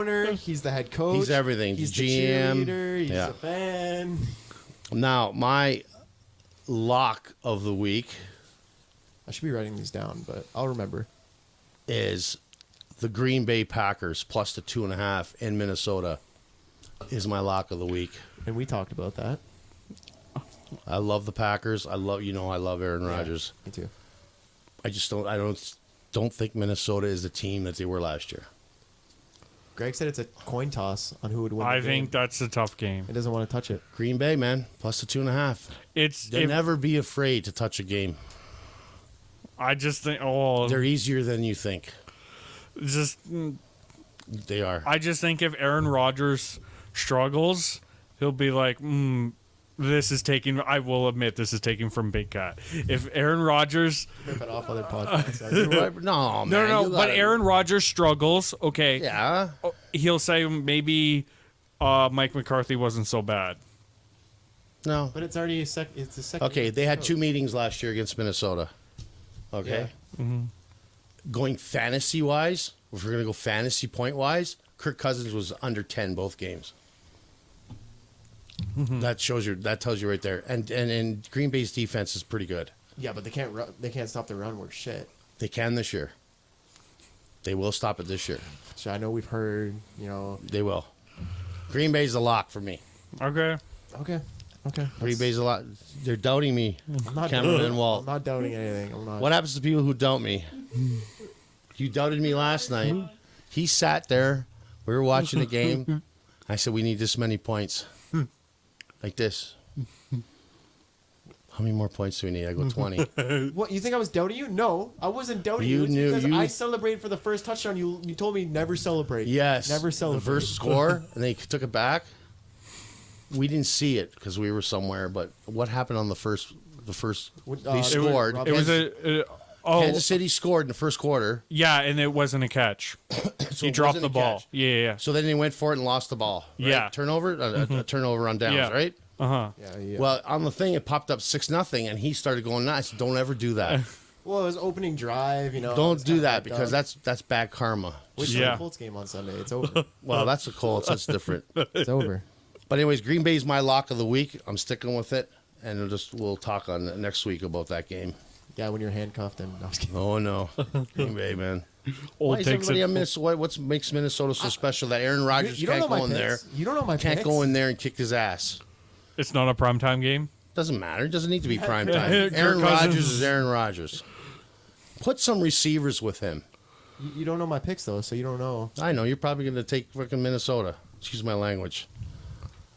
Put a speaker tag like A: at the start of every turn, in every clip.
A: owner. He's the head coach.
B: He's everything.
A: He's
B: GM.
A: the cheerleader. He's
B: Yeah.
A: a fan.
B: Now, my lock of the week
A: I should be writing these down, but I'll remember.
B: is the Green Bay Packers plus the 2.5 in Minnesota is my lock of the week.
A: And we talked about that.
B: I love the Packers. I love Aaron Rodgers.
A: Me too.
B: I don't think Minnesota is the team that they were last year.
A: Greg said it's a coin toss on who would win.
C: I
A: the game.
C: think that's a tough game.
A: He doesn't want to touch it.
B: Green Bay, man, plus the 2.5. They'll never be afraid to touch a game.
C: I just think. Oh,
B: They're easier than you think.
C: just.
B: They are.
C: I just think if Aaron Rodgers struggles, he'll be like, this is taking. I will admit this is taking from Big Cat. If Aaron Rodgers,
A: Rip it off other podcasts.
B: No, man.
C: no,
B: you
C: but
B: gotta-
C: Aaron Rodgers struggles. Okay,
B: Yeah.
C: he'll say maybe Mike McCarthy wasn't so bad.
B: No.
A: But it's already it's the second.
B: Okay, they had 2 meetings last year against Minnesota. Okay. Going fantasy wise, if we're gonna go fantasy point wise, Kirk Cousins was under 10 both games. That tells you right there. And Green Bay's defense is pretty good.
A: Yeah, but they can't stop the run worth shit.
B: They can this year. They will stop it this year.
A: So I know we've heard,
B: They will. Green Bay's a lock for me.
C: Okay.
A: Okay.
B: Green Bay's a lot. They're doubting me.
A: I'm not
B: Cameron
A: doubting,
B: and Walt.
A: I'm not doubting anything. I'm not.
B: What happens to people who doubt me? You doubted me last night. He sat there. We were watching the game. I said, we need this many points. Like this. How many more points do we need? I go 20.
A: What, you think I was doubting you? No, I wasn't doubting
B: You
A: you. It's
B: knew-
A: because
B: you-
A: I celebrated for the first touchdown. You told me never celebrate.
B: Yes.
A: Never celebrate.
B: The first score, and they took it back. We didn't see it because we were somewhere, but what happened on the first they scored.
A: Rob-
C: It was
B: Kansas City scored in the first quarter.
C: Yeah, and it wasn't a catch.
B: So
C: He
B: it
C: dropped
B: wasn't
C: the
B: a
C: ball.
B: catch.
C: Yeah.
B: So then they went for it and lost the ball. Right?
C: Yeah.
B: Turnover? A turnover on downs,
C: Yeah.
B: right?
C: Uh-huh.
A: Yeah.
B: Well, on the thing, it popped up 6-0, and he started going nuts. Don't ever do that.
A: Well, it was opening drive.
B: Don't do that because that's bad karma.
A: Which
C: Yeah.
A: the Colts game on Sunday. It's over.
B: Well, that's a Colts. That's different.
A: It's over.
B: But anyways, Green Bay's my lock of the week. I'm sticking with it, and we'll talk on next week about that game.
A: Yeah, when you're handcuffed and I was kidding.
B: Oh no, Green Bay, man.
C: Old
B: Why is
C: takes
B: everybody
C: it.
B: on Minnesota? What makes Minnesota so special that Aaron Rodgers
A: You don't know
B: can't
A: my
B: go in there?
A: picks. You don't know my
B: Can't
A: picks.
B: go in there and kick his ass.
C: It's not a primetime game.
B: Doesn't matter. It doesn't need to be prime time.
C: Kirk
B: Aaron
C: Cousins.
B: Rodgers is Aaron Rodgers. Put some receivers with him.
A: You don't know my picks though, so you don't know.
B: I know you're probably going to take freaking Minnesota. Excuse my language.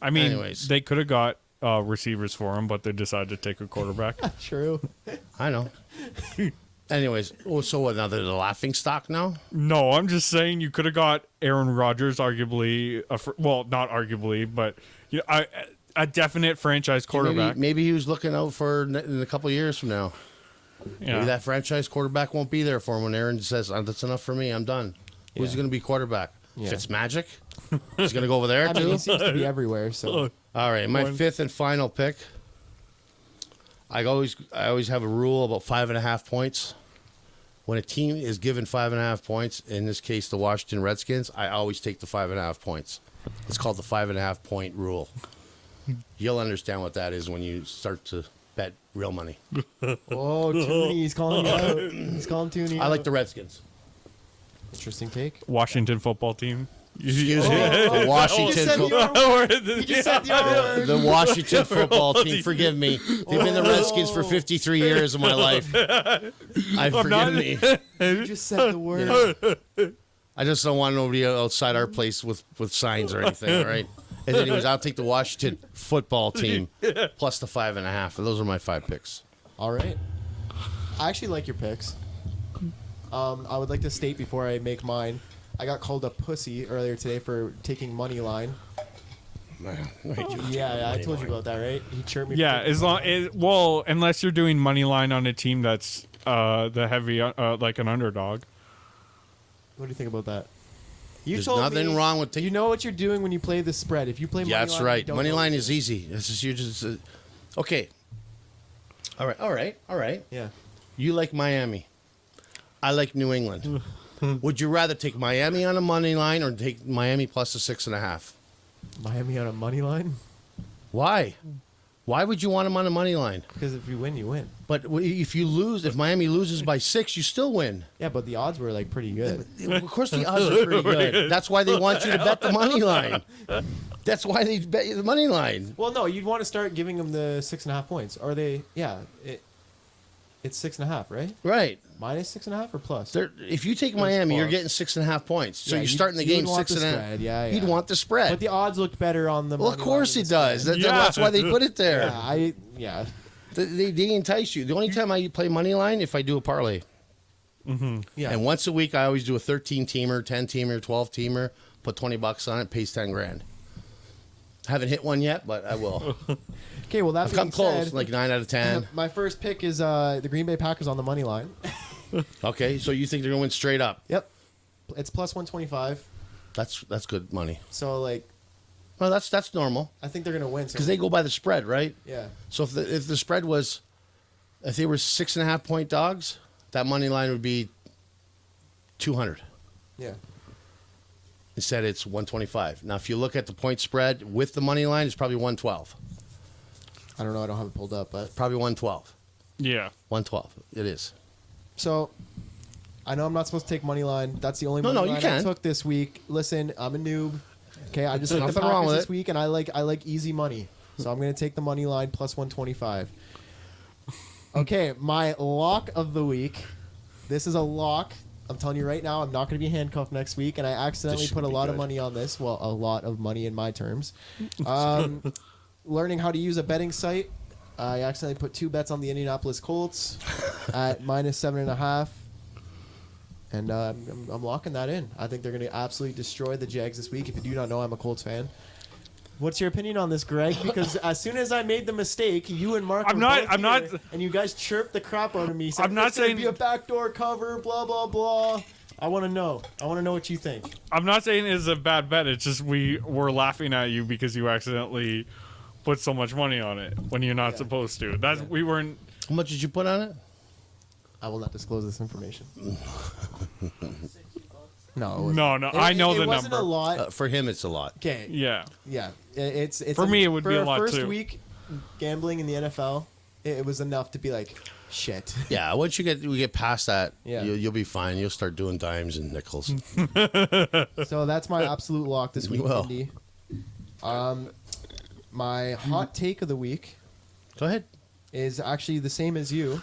C: I mean,
B: Anyways.
C: they could have got receivers for him, but they decided to take a quarterback.
A: True.
B: I know. Anyways, so what? Now they're the laughing stock now.
C: No, I'm just saying you could have got Aaron Rodgers, arguably, not arguably, but a definite franchise quarterback.
B: Maybe he was looking out for in a couple of years from now.
C: Yeah.
B: Maybe that franchise quarterback won't be there for him when Aaron says, "That's enough for me. I'm done." Who's
A: Yeah.
B: going to be quarterback?
A: Yeah.
B: Fitzmagic. He's going to go over there
A: I mean,
B: too.
A: he seems to be everywhere. So
B: All right, my fifth and final pick. I always have a rule about 5.5 points. When a team is given 5.5 points, in this case the Washington Redskins, I always take the 5.5 points. It's called the 5.5 point rule. You'll understand what that is when you start to bet real money.
A: oh, Tooney, he's calling you out. He's calling Tooney.
B: I like
A: out.
B: the Redskins.
A: Interesting take.
C: Washington football team.
B: Excuse me, the Washington.
A: said
B: fo-
A: the You just said the word.
B: The Washington football team. Forgive me. They've been the Redskins for 53 years of my life. Forgive me.
A: You just said the word.
B: I just don't want nobody outside our place with signs or anything, all right? And anyways, I'll take the Washington football team plus the 5.5. And those are my 5 picks.
A: All right. I actually like your picks. I would like to state before I make mine, I got called a pussy earlier today for taking money line. Yeah, I told you about that, right? He chirped me.
C: Yeah, unless you're doing money line on a team that's the heavy, like an underdog.
A: What do you think about that? You
B: There's
A: told
B: nothing
A: me,
B: wrong with
A: You know what you're doing when you play the spread. If you play money
B: Yeah, that's
A: line, you
B: right.
A: don't
B: Money
A: know
B: line
A: what
B: is
A: you're
B: easy. This is you're just okay. All right.
A: doing. Yeah.
B: You like Miami. I like New England. Would you rather take Miami on a money line or take Miami plus a 6.5?
A: Miami on a money line?
B: Why? Why would you want them on a money line?
A: Because if you win, you win.
B: But if you lose, if Miami loses by 6, you still win.
A: Yeah, but the odds were like pretty good.
B: Of course, the odds are pretty good. That's why they want you to bet the money line. That's why they bet you the money line.
A: Well, no, you'd want to start giving them the 6.5 points. Are they? Yeah, it's 6.5, right?
B: Right.
A: Minus 6.5 or plus?
B: If you take Miami, you're
A: plus.
B: getting 6.5 points. So
A: Yeah,
B: you're starting the
A: you'd
B: game
A: want the
B: 6.5.
A: spread. Yeah,
B: You'd
A: yeah.
B: want the spread.
A: But the odds looked better on the.
B: Well, of
A: money
B: course
A: line
B: it
A: than the
B: does.
A: spread.
B: That's why they put it there.
A: Yeah.
B: They entice you. The only time I play money line if I do a parlay.
A: Yeah.
B: And once a week, I always do a 13-teamer, 10-teamer, 12-teamer. Put $20 on it, pays $10,000. Haven't hit one yet, but I will.
A: Okay, well that
B: I've come
A: being
B: close,
A: said,
B: like 9 out of 10.
A: my first pick is the Green Bay Packers on the money line.
B: Okay, so you think they're going to win straight up?
A: Yep, it's plus 125.
B: That's good money.
A: So like,
B: Well, that's normal
A: I think they're gonna win.
B: because they go by the spread, right?
A: Yeah.
B: So if the spread was, if they were 6.5 point dogs, that money line would be 200.
A: Yeah.
B: Instead, it's 125. Now, if you look at the point spread with the money line, it's probably 112.
A: I don't know. I don't have it pulled up, but
B: Probably 112.
C: Yeah.
B: 112. It is.
A: so I know I'm not supposed to take money line. That's the only money
B: No, you
A: line I
B: can.
A: took this week. Listen, I'm a noob. Okay, I just
B: There's
A: like the
B: nothing wrong
A: Packers
B: with
A: this
B: it.
A: week, and I like easy money, so I'm gonna take the money line plus 125. Okay, my lock of the week. This is a lock. I'm telling you right now, I'm not going to be handcuffed next week, and I accidentally
B: should
A: put a
B: be
A: lot of
B: good.
A: money on this. Well, a lot of money in my terms. Learning how to use a betting site. I accidentally put 2 bets on the Indianapolis Colts at minus 7.5. And I'm locking that in. I think they're going to absolutely destroy the Jags this week. If you do not know, I'm a Colts fan. What's your opinion on this, Greg? Because as soon as I made the mistake, you and Mark
C: I'm
A: were
C: not-
A: both
C: I'm not-
A: here, and you guys chirped the crap out of me. Saying,
C: I'm not
A: "It's gonna
C: saying-
A: be a backdoor cover, blah blah blah." I want to know. I want to know what you think.
C: I'm not saying it's a bad bet. It's just we were laughing at you because you accidentally put so much money on it when you're not
A: Yeah.
C: supposed to. That's we weren't.
B: How much did you put on it?
A: I will not disclose this information. No, it wasn't.
C: No. I know
A: it
C: the
A: wasn't
C: number.
A: a lot.
B: For him, it's a lot.
A: Okay.
C: Yeah.
A: Yeah. It's
C: For me, it would be a lot,
A: first
C: too.
A: week gambling in the NFL, it was enough to be like, shit.
B: Yeah, once we get past that,
A: Yeah.
B: you'll be fine. You'll start doing dimes and nickels.
A: So that's my absolute lock this week,
B: You will.
A: Indy. My hot take of the week
B: Go ahead.
A: is actually the same as you.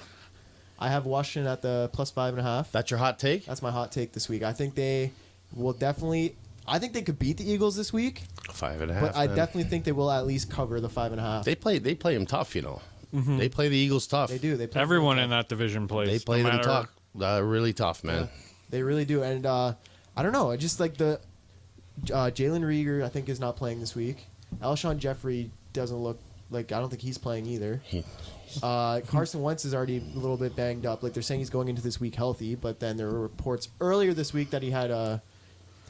A: I have Washington at the plus 5.5.
B: That's your hot take?
A: That's my hot take this week. I think they will definitely. I think they could beat the Eagles this week,
B: 5.5.
A: but I
B: man.
A: definitely think they will at least cover the 5.5.
B: They play them tough, you know. They play the Eagles tough.
A: They do. They play
C: Everyone
A: really
C: in
A: tough.
C: that division plays.
B: They play
C: no
B: them
C: matter-
B: tough. Really tough, man.
A: They really do. And I don't know. I just like the Jalen Rieger. I think is not playing this week. Alshon Jeffrey doesn't look like. I don't think he's playing either. Carson Wentz is already a little bit banged up. Like they're saying he's going into this week healthy, but then there were reports earlier this week that he had I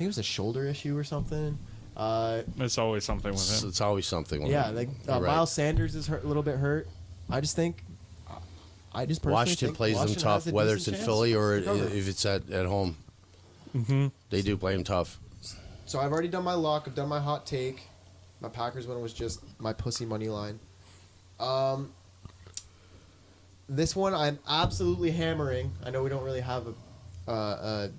A: think it was a shoulder issue or something.
C: It's always something with
B: It's,
C: him.
B: it's always something. with
A: Yeah,
B: them.
A: like
B: You're right.
A: Miles Sanders is hurt, a little bit hurt. I just think. I just personally
B: Washington
A: think
B: plays
A: Washington
B: them
A: has
B: tough,
A: a
B: whether it's
A: decent
B: in
A: chance
B: Philly or
A: to cover.
B: if it's at home. They do play them tough.
A: So I've already done my lock. I've done my hot take. My Packers one was just my pussy money line. This one I'm absolutely hammering. I know we don't really have a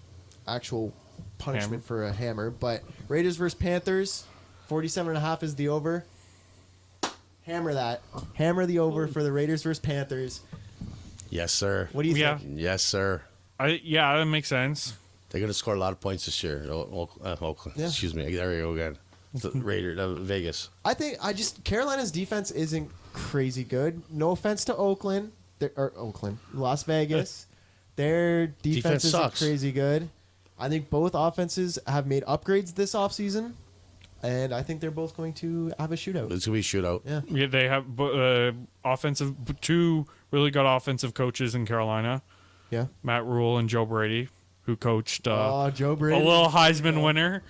A: actual punishment
C: Hammer?
A: for a hammer, but Raiders versus Panthers, 47.5 is the over. Hammer that. Hammer the over for the Raiders versus Panthers.
B: Yes, sir.
A: What do you
C: Yeah.
A: think?
B: Yes, sir.
C: Yeah, that makes sense.
B: They're going to score a lot of points this year. Oakland.
A: Yeah.
B: Excuse me. There you go again. The Raiders, Vegas.
A: I think Carolina's defense isn't crazy good. No offense to Oakland, Las Vegas. Their defense
B: Defense
A: isn't
B: sucks.
A: crazy good. I think both offenses have made upgrades this offseason, and I think they're both going to have a shootout.
B: It's going to be a shootout.
A: Yeah.
C: Yeah, they have two really good offensive coaches in Carolina,
A: Yeah.
C: Matt Rule and Joe Brady, who coached
A: Joe
C: a
A: Brady.
C: little Heisman winner.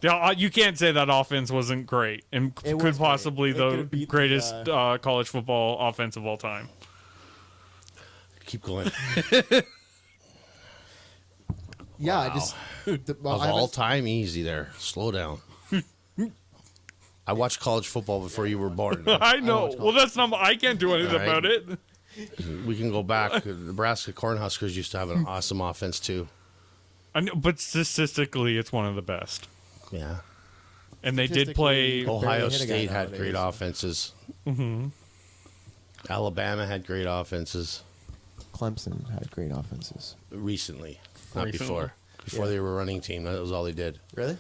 C: Yeah, you can't say that offense wasn't great and
A: It was
C: could
A: great.
C: possibly
A: It
C: the
A: could've beat the,
C: greatest college football offense of all time.
B: Keep going.
A: Yeah, I
B: Wow.
A: just
B: Of all time, easy there. Slow down. I watched college football before you were born.
C: I know.
A: watch
C: Well, that's not. I can't do anything
B: All right.
C: about it.
B: We can go back. Nebraska Cornhuskers used to have an awesome offense too.
C: I know, but statistically, it's one of the best.
B: Yeah.
C: And they did play.
A: Statistically-
B: Ohio
A: barely hit a guy
B: State had
A: nowadays,
B: great
A: so.
B: offenses. Alabama had great offenses
A: Clemson had great offenses.
B: recently, not
C: Recently.
B: before. Before
A: Yeah.
B: they were a running team, that was all they did.
A: Really?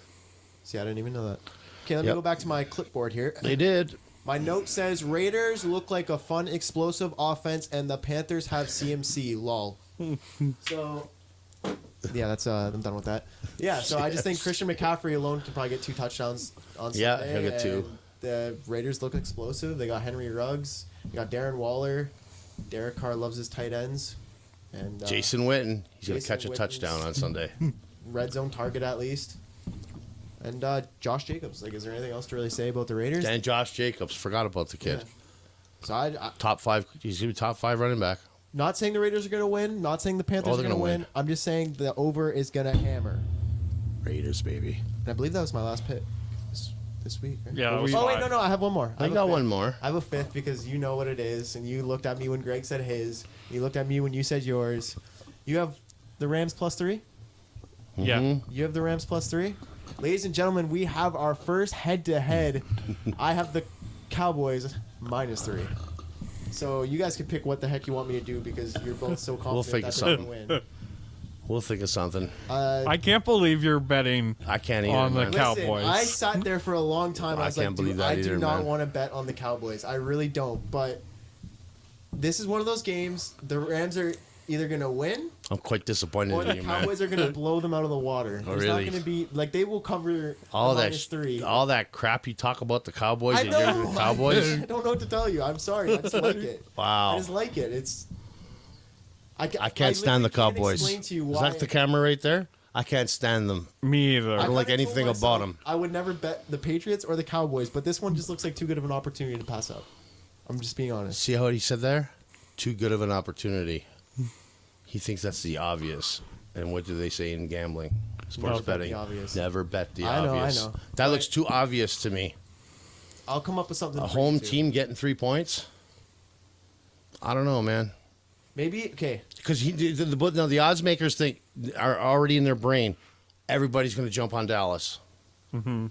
A: See, I didn't even know that. Okay, let me
B: Yep.
A: go back to my clipboard here.
B: They did.
A: My note says Raiders look like a fun, explosive offense, and the Panthers have CMC. Lol. So, yeah, that's I'm done with that. Yeah, so I just think Christian McCaffrey alone can probably get 2 touchdowns on Sunday.
B: Yeah, he'll get 2.
A: and The Raiders look explosive. They got Henry Ruggs. They got Darren Waller. Derek Carr loves his tight ends. And
B: Jason Witten, he's going to
A: Jason
B: catch a
A: Witten's-
B: touchdown on Sunday.
A: red zone target at least. And Josh Jacobs. Like, is there anything else to really say about the Raiders?
B: And Josh Jacobs, forgot about the kid.
A: Yeah. So I
B: Top 5, he's going to be top 5 running back.
A: not saying the Raiders are going to win. Not saying the Panthers are
B: they're
A: going to
B: gonna
A: win.
B: win.
A: I'm just saying the over is going to hammer.
B: Raiders, baby.
A: And I believe that was my last pick this week. Right?
C: Yeah, that was
A: Oh wait,
C: five.
A: no, I have one more.
B: I
A: have a
B: got
A: fifth.
B: one more.
A: I have a 5th because you know what it is, and you looked at me when Greg said his. You looked at me when you said yours. You have the Rams +3.
C: Yeah.
A: You have the Rams +3. Ladies and gentlemen, we have our first head-to-head. I have the Cowboys -3. So you guys can pick what the heck you want me to do because you're both so confident
B: figure
A: that they're going to win.
B: We'll think of something.
C: I can't believe you're betting.
B: I can't either.
C: On the
B: man.
C: cow-
A: Listen,
C: Cowboys.
A: I sat there for a long time. I
B: I
A: was
B: can't
A: like,
B: believe
A: dude,
B: that
A: I do
B: either,
A: not
B: man.
A: want to bet on the Cowboys. I really don't. But this is one of those games. The Rams are either going to win
B: I'm quite disappointed
A: or
B: in
A: the
B: you, man.
A: Cowboys are going to blow them out of the water. There's not
B: really?
A: going to be like they will cover
B: all
A: the
B: that,
A: -3.
B: all that crap you talk about the Cowboys
A: I
B: and you're
A: know.
B: the Cowboys.
A: I don't know what to tell you. I'm sorry. I just like it.
B: Wow.
A: I just like it. It's.
B: I can't stand the
A: literally can't
B: Cowboys.
A: explain to you
B: Is
A: why.
B: that the camera right there? I can't stand them.
C: Me either.
B: I don't like
A: kinda
B: anything
A: told
B: about
A: myself
B: 'em.
A: I would never bet the Patriots or the Cowboys, but this one just looks like too good of an opportunity to pass up. I'm just being honest.
B: See how he said there? Too good of an opportunity. He thinks that's the obvious. And what do they say in gambling? Sports
A: Never bet the
B: betting.
A: obvious.
B: Never bet the
A: I know, I
B: obvious.
A: know.
B: That
A: But-
B: looks too obvious to me.
A: I'll come up with something.
B: A
A: for you
B: home
A: too.
B: team getting 3 points? I don't know, man.
A: Maybe okay.
B: Because the odds makers think are already in their brain. Everybody's going to jump on Dallas.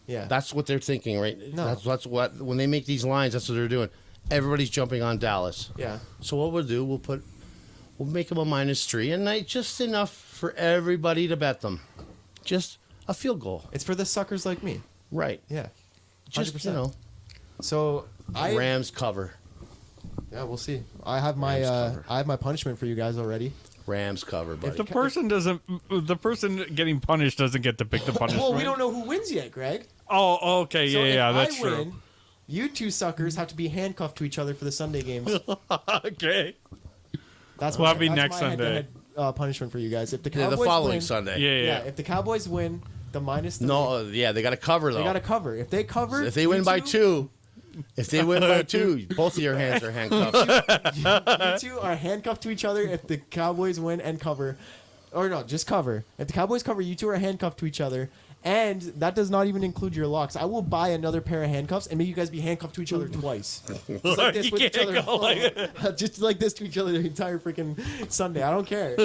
A: Yeah.
B: That's what they're thinking, right?
A: No.
B: That's what when they make these lines. That's what they're doing. Everybody's jumping on Dallas.
A: yeah.
B: So what we'll do, we'll make them a -3 and night, just enough for everybody to bet them. Just a field goal,
A: It's for the suckers like me.
B: right?
A: Yeah.
B: Just
A: 100%.
B: you know,
A: So
B: Rams cover.
A: Yeah, we'll see. I have my
B: Rams cover.
A: I have my punishment for you guys already.
B: Rams cover, buddy.
C: The person getting punished doesn't get to pick the punishment.
A: Well, we don't know who wins yet, Greg.
C: Oh, okay,
A: So
C: yeah,
A: if
C: that's
A: I
C: true.
A: win, you two suckers have to be handcuffed to each other for the Sunday games.
C: Okay.
A: That's
C: Well,
A: my,
C: that'll be
A: that's
C: next
A: my
C: Sunday.
A: head-to-head, punishment for you guys. If the
B: Yeah,
A: Cowboys
B: the following
A: win,
B: Sunday.
C: Yeah.
A: if the Cowboys win, the -3.
B: No, yeah, they got to cover though.
A: they got to cover. If they cover,
B: If they
A: you
B: win by 2, if they win by 2, both of your hands are handcuffed.
A: you two are handcuffed to each other. If the Cowboys win and cover, or no, just cover. If the Cowboys cover, you two are handcuffed to each other. And that does not even include your locks. I will buy another pair of handcuffs and make you guys be handcuffed to each other twice. Just like this
C: You
A: with each
C: can't
A: other.
C: go like
A: Just like this to each other the entire freaking Sunday. I don't care.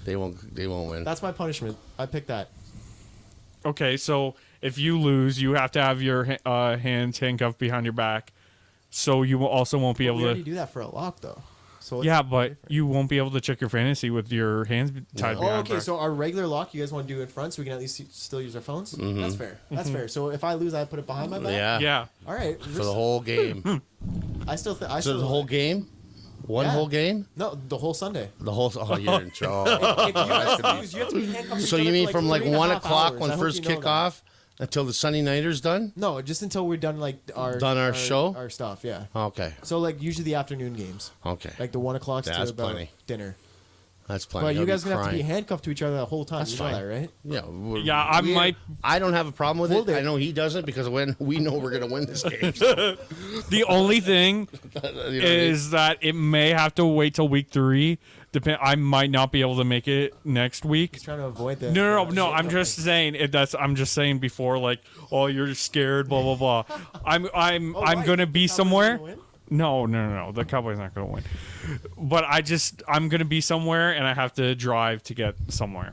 B: They won't win.
A: That's my punishment. I picked that.
C: Okay, so if you lose, you have to have your hands handcuffed behind your back, so you also won't be
A: We
C: able
A: already
C: to.
A: do that for a lock, though. So it's
C: Yeah, but
A: different.
C: you won't be able to check your fantasy with your hands tied
A: Oh,
C: behind
A: okay.
C: your back.
A: So our regular lock, you guys want to do in front, so we can at least still use our phones. That's fair. That's fair. So if I lose, I put it behind my back.
B: Yeah.
C: Yeah.
A: All right.
B: For the whole game.
A: I still think. I
B: So
A: still
B: the whole game? One
A: Yeah.
B: whole game?
A: No, the whole Sunday.
B: The whole. Oh, you're in trouble.
A: If you guys lose, you have to be handcuffed. to
B: So
A: each
B: you
A: other
B: mean
A: for
B: from like
A: 3.5
B: 1 o'clock
A: hours.
B: when
A: I hope
B: first
A: you know
B: kick
A: that.
B: off until the Sunday Nighter's done?
A: No, just until we're done like our
B: show?
A: our stuff. Yeah.
B: Okay.
A: So like usually the afternoon games,
B: Okay.
A: like the 1 o'clock to
B: That's
A: about
B: plenty.
A: dinner.
B: That's plenty.
A: But you
B: I'll be
A: guys are gonna have to be
B: crying.
A: handcuffed to each other the whole time.
B: That's
A: You know
B: fine.
A: that, right?
B: Yeah,
C: Yeah, I might.
B: I don't have a problem with
A: Hold
B: it.
A: it.
B: I know he doesn't because when we know we're gonna win this game. So,
C: The only thing
B: you know what I mean?
C: is that it may have to wait till week 3. I might not be able to make it next week.
A: He's trying to avoid that.
C: No. I'm just saying I'm just saying before, like, oh, you're scared, blah blah blah. I'm
A: Oh, right.
C: gonna
A: The
C: be
A: Cowboys are
C: somewhere.
A: gonna win?
C: No. The Cowboys not gonna win. But I'm gonna be somewhere, and I have to drive to get somewhere.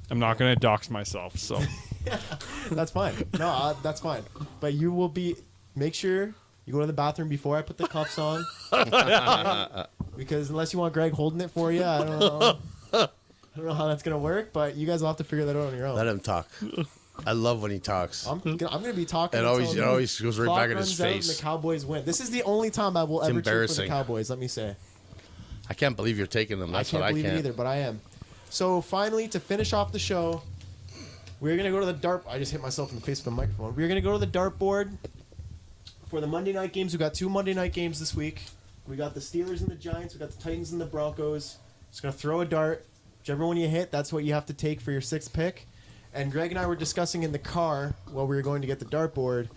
C: I'm not gonna dox myself. So
A: That's fine. No, that's fine. But you will be. Make sure you go to the bathroom before I put the cuffs on. Because unless you want Greg holding it for you, I don't know. I don't know how that's gonna work. But you guys will have to figure that out on your own.
B: Let him talk. I love when he talks.
A: I'm gonna be talking.
B: It
A: until
B: always goes right
A: clock
B: back in his
A: runs out and
B: face.
A: the Cowboys win. This is the only time I will ever cheer for the
B: embarrassing.
A: Cowboys. Let me say.
B: I can't believe you're taking them. That's
A: I can't
B: what I
A: believe
B: can't.
A: it either, but I am. So finally, to finish off the show, we're gonna go to the dart. I just hit myself in the face with the microphone. We're gonna go to the dartboard for the Monday night games. We got 2 Monday night games this week. We got the Steelers and the Giants. We got the Titans and the Broncos. Just gonna throw a dart. Whichever one you hit, that's what you have to take for your 6th pick. And Greg and I were discussing in the car while we were going to get the dartboard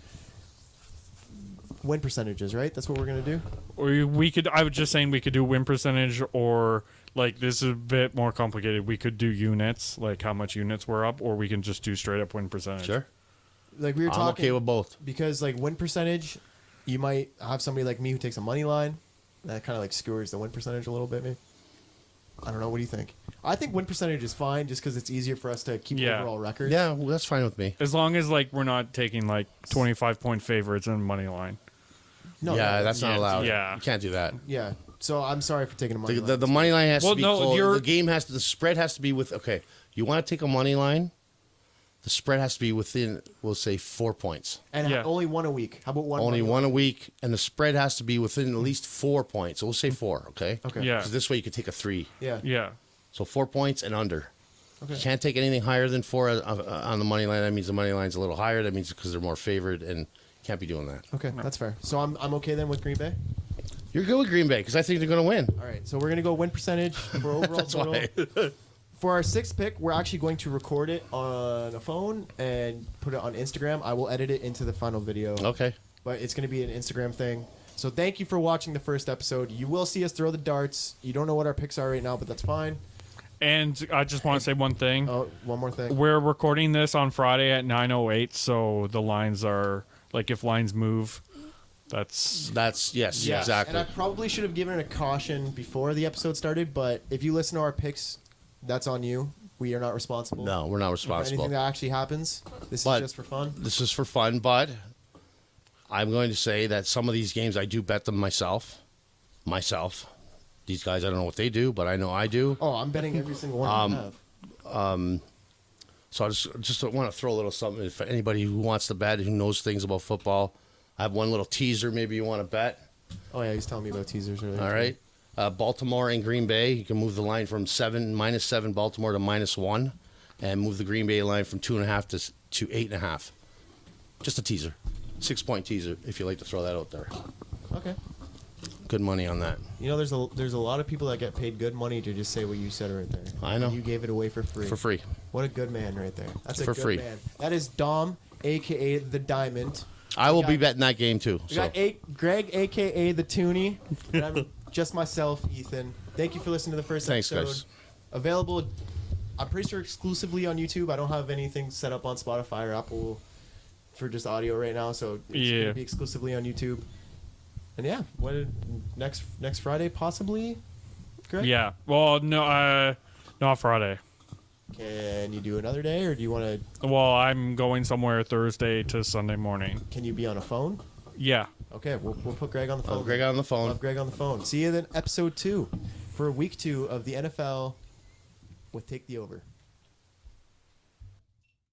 A: win percentages. Right? That's what we're gonna do.
C: or we could. I was just saying we could do win percentage, or like this is a bit more complicated. We could do units, like how much units we're up, or we can just do straight up win percentage.
B: Sure.
A: Like we were
B: I'm
A: talking.
B: okay with both.
A: Because like win percentage, you might have somebody like me who takes a money line. That kind of like skewers the win percentage a little bit, maybe. I don't know. What do you think? I think win percentage is fine, just because it's easier for us to keep
C: Yeah.
A: overall record.
B: Yeah, well, that's fine with me.
C: As long as like we're not taking like 25-point favorites and money line.
A: No.
B: yeah,
A: no,
B: that's not
C: yeah,
B: allowed.
C: yeah.
B: You can't do that.
A: Yeah. So I'm sorry for taking a money line.
B: The money line has
C: Well,
B: to be
C: no,
B: close.
C: you're-
B: The game has to. The spread has to be with. Okay, you want to take a money line. The spread has to be within, we'll say, 4 points.
A: and
C: Yeah.
A: only one a week. How about one?
B: Only
A: money
B: one a
A: line?
B: week, and the spread has to be within at least 4 points. So we'll say 4. Okay.
A: Okay.
C: Yeah.
B: Because this way you could take a 3.
A: Yeah.
C: Yeah.
B: So 4 points and under.
A: Okay.
B: You can't take anything higher than 4 on the money line. That means the money line's a little higher. That means because they're more favored, and you can't be doing that.
A: Okay, that's fair. So I'm okay then with Green Bay.
B: You're good with Green Bay because I think they're going to win.
A: All right. So we're gonna go win percentage for overall
B: That's why.
A: total. For our 6th pick, we're actually going to record it on a phone and put it on Instagram. I will edit it into the final video.
B: Okay.
A: But it's going to be an Instagram thing. So thank you for watching the first episode. You will see us throw the darts. You don't know what our picks are right now, but that's fine.
C: And I just want to say one thing.
A: Oh, one more thing.
C: We're recording this on Friday at 9:08, so the lines are like if lines move, that's
B: Yes,
A: Yeah,
B: exactly.
A: And I probably should have given a caution before the episode started, but if you listen to our picks, that's on you. We are not responsible.
B: No, we're not
A: For
B: responsible.
A: anything that actually happens. This
B: But-
A: is just for fun.
B: This is for fun, but I'm going to say that some of these games I do bet them myself. These guys, I don't know what they do, but I know I do.
A: Oh, I'm betting every single one you have.
B: So I just want to throw a little something. If anybody who wants to bet, who knows things about football, I have one little teaser. Maybe you want to bet.
A: Oh, yeah, he's telling me about teasers earlier.
B: All right. Baltimore and Green Bay. You can move the line from -7 Baltimore to -1, and move the Green Bay line from 2.5 to 8.5. Just a teaser, 6-point teaser. If you like to throw that out there,
A: Okay.
B: good money on that
A: You know, there's a lot of people that get paid good money to just say what you said right there.
B: I know.
A: You gave it away for free.
B: for free.
A: What a good man right there. That's a
B: For
A: good
B: free.
A: man. That is Dom, a.k.a. The Diamond.
B: I will
A: got-
B: be betting that game too.
A: We
B: So
A: got Greg, a.k.a. The Toonie. And I'm just myself, Ethan. Thank you for listening to the first
B: Thanks,
A: episode.
B: guys.
A: Available, I'm pretty sure exclusively on YouTube. I don't have anything set up on Spotify or Apple for just audio right now, so it's
C: Yeah.
A: going to be exclusively on YouTube. And yeah, next Friday possibly? Greg?
C: yeah. Well, no, not Friday.
A: Can you do another day, or do you want to?
C: Well, I'm going somewhere Thursday to Sunday morning.
A: Can you be on a phone?
C: Yeah.
A: Okay, we'll put Greg on the phone.
B: I'll Greg on the
A: We'll
B: phone.
A: have Greg on the phone. See you then, episode 2 for week 2 of the NFL with Take the Over.